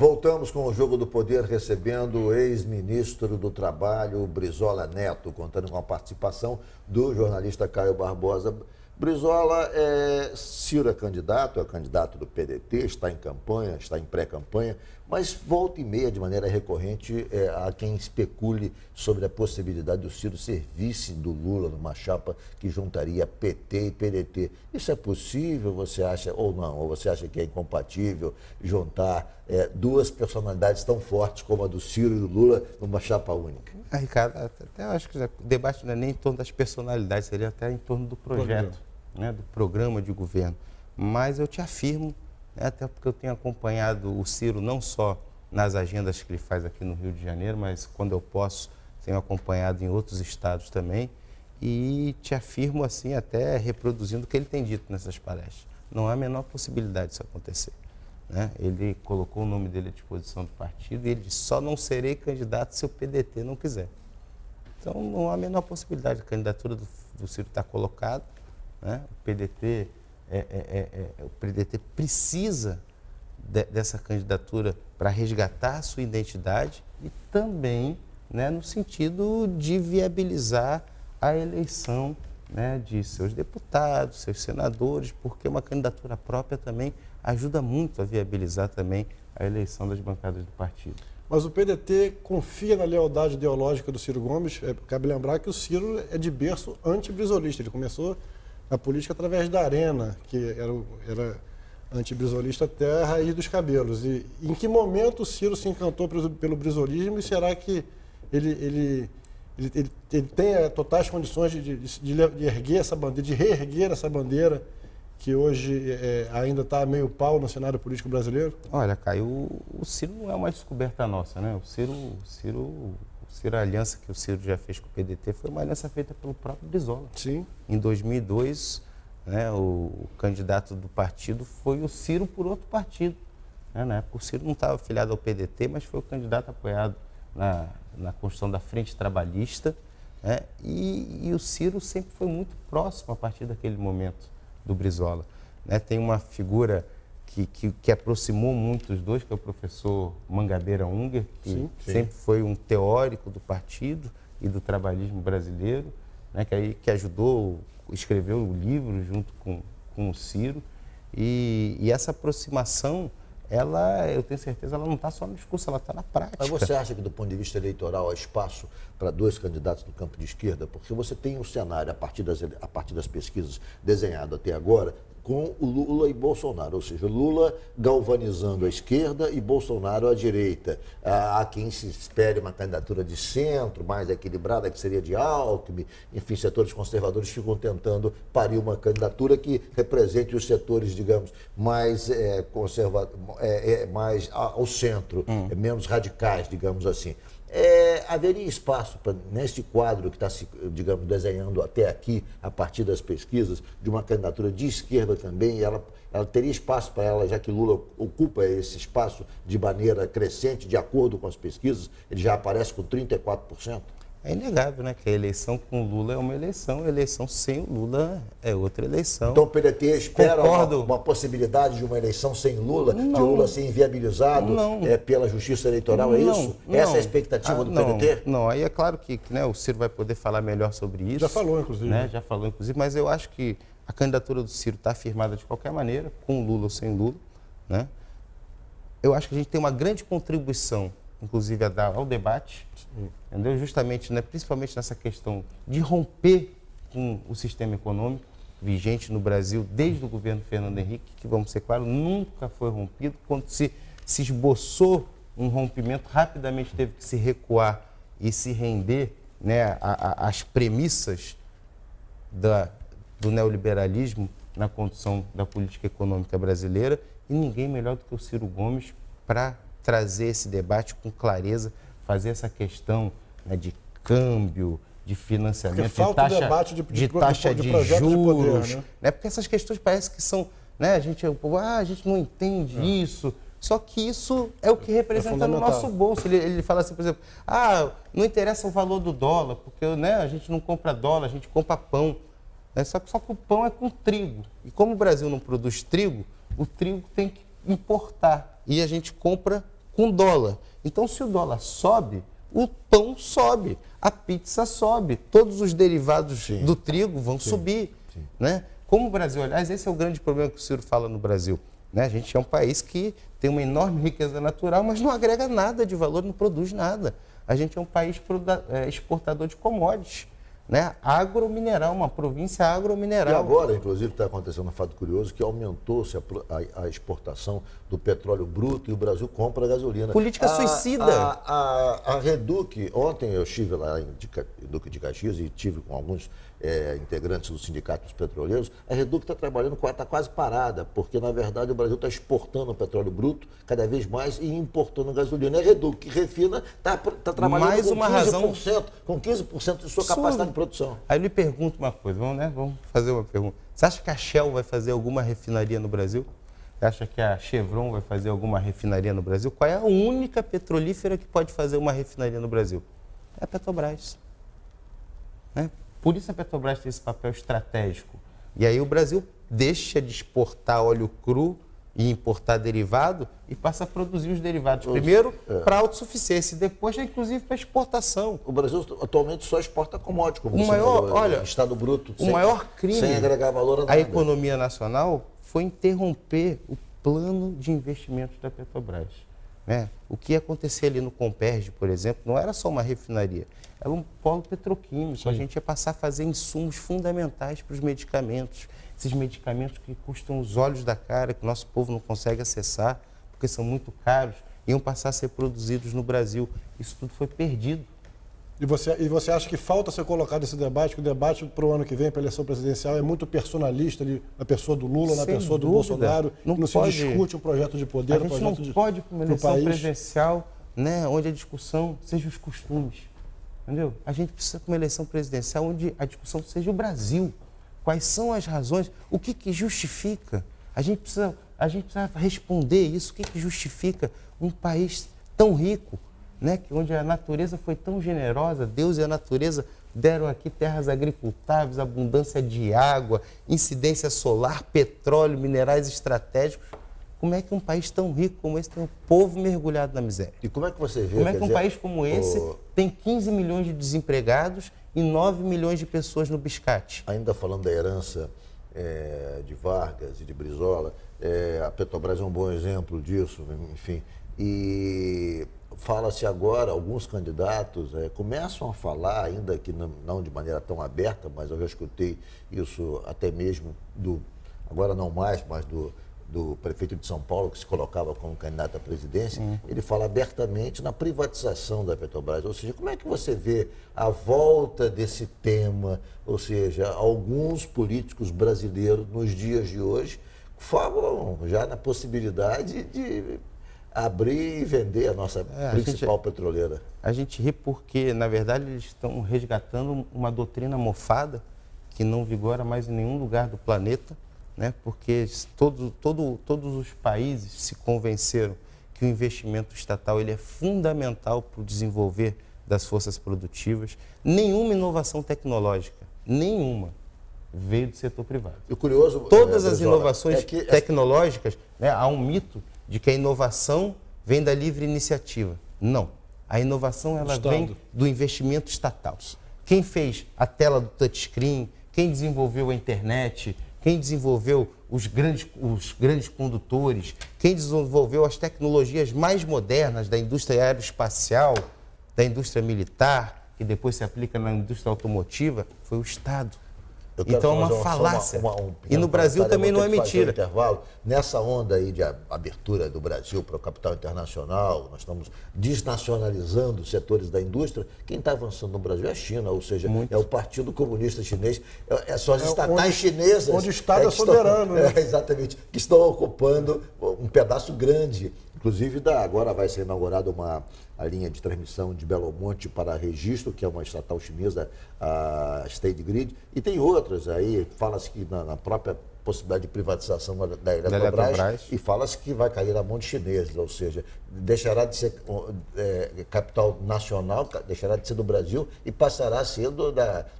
Voltamos com o Jogo do Poder, recebendo o ex-ministro do Trabalho, Brizola Neto, contando com a participação do jornalista Caio Barbosa. Brizola, Ciro é candidato do PDT, está em campanha, está em pré-campanha, mas volta e meia, de maneira recorrente, há quem especule sobre a possibilidade do Ciro ser vice do Lula numa chapa que juntaria PT e PDT. Isso é possível, você acha, ou não? Ou você acha que é incompatível juntar duas personalidades tão fortes como a do Ciro e do Lula numa chapa única? Ricardo, até eu acho que o debate não é nem em torno das personalidades, seria até em torno do projeto, né, do programa de governo. Mas eu te afirmo, né, até porque eu tenho acompanhado o Ciro não só nas agendas que ele faz aqui no Rio de Janeiro, mas quando eu posso, tenho acompanhado em outros estados também, e te afirmo assim, até reproduzindo o que ele tem dito nessas palestras. Não há a menor possibilidade disso acontecer. Né? Ele colocou o nome dele à disposição do partido e ele disse, só não serei candidato se o PDT não quiser. Então, não há a menor possibilidade. A candidatura do Ciro está colocada, né? O PDT precisa dessa candidatura para resgatar a sua identidade e também, né, no sentido de viabilizar a eleição, né, de seus deputados, seus senadores, porque uma candidatura própria também ajuda muito a viabilizar também a eleição das bancadas do partido. Mas o PDT confia na lealdade ideológica do Ciro Gomes. Cabe lembrar que o Ciro é de berço anti-brizolista. Ele começou a política através da Arena, que era anti-brizolista até a raiz dos cabelos. E em que momento o Ciro se encantou pelo brizolismo e será que ele tem totais condições de erguer essa bandeira, de reerguer essa bandeira que hoje ainda está meio pau no cenário político brasileiro? Olha, Caio, o Ciro não é uma descoberta nossa, né? A aliança que o Ciro já fez com o PDT foi uma aliança feita pelo próprio Brizola. Sim. Em 2002, né, o candidato do partido foi o Ciro por outro partido. Né? Na época, o Ciro não estava afiliado ao PDT, mas foi o candidato apoiado na construção da Frente Trabalhista. Né? E o Ciro sempre foi muito próximo a partir daquele momento do Brizola. Né? Tem uma figura que aproximou muito os dois, que é o professor Mangabeira Unger, que sempre foi um teórico do partido e do trabalhismo brasileiro, né? que ajudou, escreveu o livro junto com o Ciro. E essa aproximação, eu tenho certeza, ela não está só no discurso, ela está na prática. Mas você acha que, do ponto de vista eleitoral, há espaço para dois candidatos do campo de esquerda? Porque você tem um cenário, a partir das pesquisas desenhado até agora, com o Lula e Bolsonaro, ou seja, Lula galvanizando a esquerda e Bolsonaro à direita. Há quem se espere uma candidatura de centro, mais equilibrada, que seria de Alckmin. Enfim, setores conservadores ficam tentando parir uma candidatura que represente os setores, digamos, mais mais ao centro, menos radicais, digamos assim. Haveria espaço neste quadro que está se, digamos, desenhando até aqui, a partir das pesquisas, de uma candidatura de esquerda também, e ela teria espaço para ela, já que Lula ocupa esse espaço de maneira crescente, de acordo com as pesquisas, ele já aparece com 34%? É inegável, né, que a eleição com o Lula é uma eleição, a eleição sem o Lula é outra eleição. Então o PDT espera uma possibilidade de uma eleição sem Lula, de Lula ser inviabilizado pela Justiça Eleitoral, é isso? Essa é a expectativa do PDT? Não, aí é claro que né, o Ciro vai poder falar melhor sobre isso. Já falou, inclusive. Né? Já falou, inclusive, mas eu acho que a candidatura do Ciro está afirmada de qualquer maneira, com Lula ou sem Lula. Né? Eu acho que a gente tem uma grande contribuição, inclusive, a dar ao debate, entendeu? Justamente, né, principalmente nessa questão de romper com o sistema econômico vigente no Brasil desde o governo Fernando Henrique, que, vamos ser claros, nunca foi rompido. Quando se esboçou um rompimento, rapidamente teve que se recuar e se render, né, às premissas do neoliberalismo na condução da política econômica brasileira, e ninguém melhor do que o Ciro Gomes para trazer esse debate com clareza, fazer essa questão, né, de câmbio, de financiamento, de taxa de juros, poder, né? Porque essas questões parece que são, né, a gente não entende isso, só que isso é o que representa no nosso bolso. Ele fala assim, por exemplo, não interessa o valor do dólar, porque, né, a gente não compra dólar, a gente compra pão. Só que o pão é com trigo. E como o Brasil não produz trigo, o trigo tem que importar. E a gente compra com dólar. Então, se o dólar sobe, o pão sobe, a pizza sobe, todos os derivados do trigo vão subir. Né? Como o Brasil, aliás, esse é o grande problema que o Ciro fala no Brasil. Né? A gente é um país que tem uma enorme riqueza natural, mas não agrega nada de valor, não produz nada. A gente é um país exportador de commodities. Né? Agromineral, uma província agromineral. E agora, inclusive, está acontecendo um fato curioso, que aumentou-se a exportação do petróleo bruto e o Brasil compra gasolina. Política suicida. A Reduc, ontem eu estive lá em Duque de Caxias e estive com alguns integrantes dos sindicatos petroleiros. A Reduc está trabalhando, está quase parada, porque, na verdade, o Brasil está exportando o petróleo bruto cada vez mais e importando gasolina. A Reduc, que refina, está trabalhando mais com uma 15%, com 15% de sua capacidade de produção. Aí eu lhe pergunto uma coisa, vamos fazer uma pergunta. Você acha que a Shell vai fazer alguma refinaria no Brasil? Você acha que a Chevron vai fazer alguma refinaria no Brasil? Qual é a única petrolífera que pode fazer uma refinaria no Brasil? É a Petrobras. Né? Por isso a Petrobras tem esse papel estratégico. E aí o Brasil deixa de exportar óleo cru e importar derivado e passa a produzir os derivados. Primeiro para autossuficiência e depois, inclusive, para exportação. O Brasil atualmente só exporta commodities, como o maior, olha, Estado bruto, maior crime sem agregar valor a nada. A economia nacional foi interromper o plano de investimentos da Petrobras. Né? O que acontecia ali no Comperj, por exemplo, não era só uma refinaria, era um polo petroquímico. Sim. A gente ia passar a fazer insumos fundamentais para os medicamentos. Esses medicamentos que custam os olhos da cara, que o nosso povo não consegue acessar, porque são muito caros, iam passar a ser produzidos no Brasil. Isso tudo foi perdido. E você acha que falta ser colocado esse debate, que o debate para o ano que vem, para a eleição presidencial, é muito personalista ali, na pessoa do Lula, na pessoa do Bolsonaro, não se discute um projeto de poder, um projeto de... A gente não pode para uma eleição presidencial, né, onde a discussão seja os costumes. Entendeu? A gente precisa para uma eleição presidencial onde a discussão seja o Brasil. Quais são as razões? O que justifica? A gente precisa responder isso. O que justifica um país tão rico, né? Onde a natureza foi tão generosa, Deus e a natureza deram aqui terras agricultáveis, abundância de água, incidência solar, petróleo, minerais estratégicos. Como é que um país tão rico como esse tem um povo mergulhado na miséria? E como é que você vê? Como é que um país como esse tem 15 milhões de desempregados e 9 milhões de pessoas no biscate? Ainda falando da herança de Vargas e de Brizola, a Petrobras é um bom exemplo disso, enfim. E fala-se agora, alguns candidatos começam a falar, ainda que não de maneira tão aberta, mas eu já escutei isso até mesmo agora não mais, mas do prefeito de São Paulo, que se colocava como candidato à presidência, ele fala abertamente na privatização da Petrobras. Ou seja, como é que você vê a volta desse tema? Ou seja, alguns políticos brasileiros, nos dias de hoje, falam já na possibilidade de abrir e vender a nossa principal petroleira. A gente ri porque, na verdade, eles estão resgatando uma doutrina mofada que não vigora mais em nenhum lugar do planeta, né? Porque todos os países se convenceram que o investimento estatal ele é fundamental para o desenvolver das forças produtivas. Nenhuma inovação tecnológica, nenhuma, veio do setor privado. E o curioso, todas as inovações tecnológicas, né, há um mito de que a inovação vem da livre iniciativa. Não. A inovação ela vem do investimento estatal. Quem fez a tela do touchscreen, quem desenvolveu a internet, quem desenvolveu os grandes condutores, quem desenvolveu as tecnologias mais modernas da indústria aeroespacial, da indústria militar, que depois se aplica na indústria automotiva, foi o Estado. Então é uma falácia. E no Brasil também não é mentira. Intervalo. Nessa onda aí de abertura do Brasil para o capital internacional, nós estamos desnacionalizando setores da indústria. Quem está avançando no Brasil é a China, ou seja, é o Partido Comunista Chinês, são as estatais chinesas. Onde o Estado é soberano. Exatamente, que estão ocupando um pedaço grande. Inclusive, agora vai ser inaugurada a linha de transmissão de Belo Monte para registro, que é uma estatal chinesa, a State Grid, e tem outras aí, fala-se que na própria possibilidade de privatização da Eletrobras. Eletrobras e fala-se que vai cair na mão de chineses, ou seja, deixará de ser capital nacional, deixará de ser do Brasil e passará a ser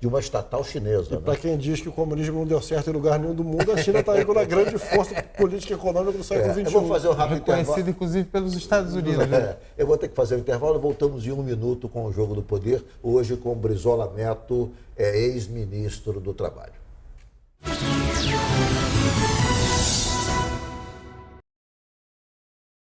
de uma estatal chinesa. E para quem diz que o comunismo não deu certo em lugar nenhum do mundo, a China está aí com a grande força política e econômica do século XXI. Eu vou fazer um rápido intervalo. Reconhecido, inclusive, pelos Estados Unidos. Né? Eu vou ter que fazer um intervalo, voltamos em 1 minuto com o Jogo do Poder, hoje com Brizola Neto, ex-ministro do Trabalho.